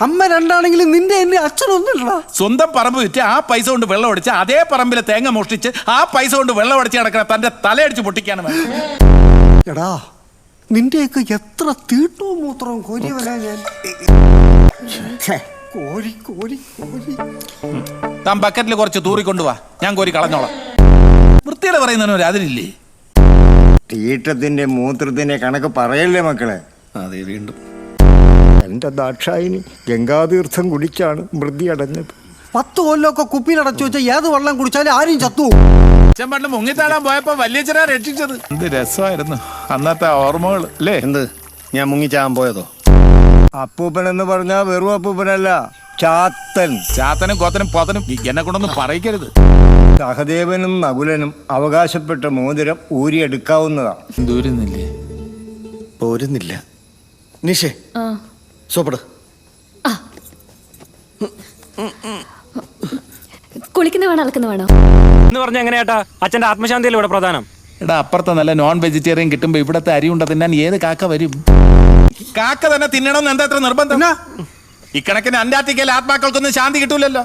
അമ്മ രണ്ടാണെങ്കിലും നിന്റെ എന്നെ അച്ഛനൊന്നുമില്ലടാ. സ്വന്തം പറമ്പ് വിറ്റ് ആ പൈസ കൊണ്ട് വെള്ളം അടിച്ച് അതേ പറമ്പിലെ തേങ്ങ മോഷ്ടിച്ച് ആ പൈസ കൊണ്ട് വെള്ളം അടിച്ച് കിടക്കണ തന്റെ തലയടിച്ച് പൊട്ടിക്കാണ് വേണ്ടത്. എടാ നിന്റെയൊക്കെ എത്ര തീട്ടവും മൂത്രവും കോരിയവനാ ഞാൻ. കോരി കോരി കോരി. താൻ ബക്കറ്റിൽ കുറച്ച് തൂറിക്കൊണ്ടുവാ, ഞാൻ കോരി കളഞ്ഞോളാം. വൃത്തിയുടെ പറയുന്നതിനൊരു അതിരില്ലേ? തീട്ടത്തിന്റെ മൂത്രത്തിന്റെ കണക്ക് പറയല്ലേ മക്കളെ. അതെ, വീണ്ടും എന്റെ ദാക്ഷായിനി ഗംഗാതീർത്ഥം കുടിച്ചാണ് മൃതി അടഞ്ഞത്. 10 കൊല്ലമൊക്കെ കുപ്പിയിലടച്ചു വെച്ചാൽ ഏത് വെള്ളം കുടിച്ചാലും ആരും ചത്തു. അച്ഛൻ പണ്ട് മുങ്ങിത്താടാൻ പോയപ്പോ വലിയച്ഛനാ രക്ഷിച്ചത്. എന്ത് രസമായിരുന്നു അന്നത്തെ ഓർമ്മകൾ അല്ലേ? എന്ത് ഞാൻ മുങ്ങിച്ചാൻ പോയതോ? അപ്പൂപ്പൻ എന്ന് പറഞ്ഞാ വെറും അപ്പൂപ്പനല്ല, ചാത്തൻ. ചാത്തനും കോത്തനും പോത്തനും എന്നെ കൊണ്ടൊന്നും പറയിക്കരുത്. സഹദേവനും നകുലനും അവകാശപ്പെട്ട മോതിരം ഊരിയെടുക്കാവുന്നതാ. ദൂരുന്നില്ലേ? പോരുന്നില്ല. നിഷേ സോപ്പട്. കുളിക്കുന്ന വേണോ അലക്കുന്ന വേണോ എന്ന് പറഞ്ഞ എങ്ങനെയാട്ടാ? അച്ഛന്റെ ആത്മശാന്തിയിൽ ഇവിടെ പ്രധാനം. എടാ, അപ്പുറത്തെ നല്ല നോൺ വെജിറ്റേറിയൻ കിട്ടുമ്പോ ഇവിടത്തെ അരി ഉണ്ട തിന്നാൻ ഏത് കാക്ക വരും? കാക്ക തന്നെ തിന്നണമെന്ന് എന്താ എത്ര നിർബന്ധം? ഇക്കണക്കിന് അന്റാർട്ടിക്കയിൽ ആത്മാക്കൾക്കൊന്നും ശാന്തി കിട്ടൂലല്ലോ.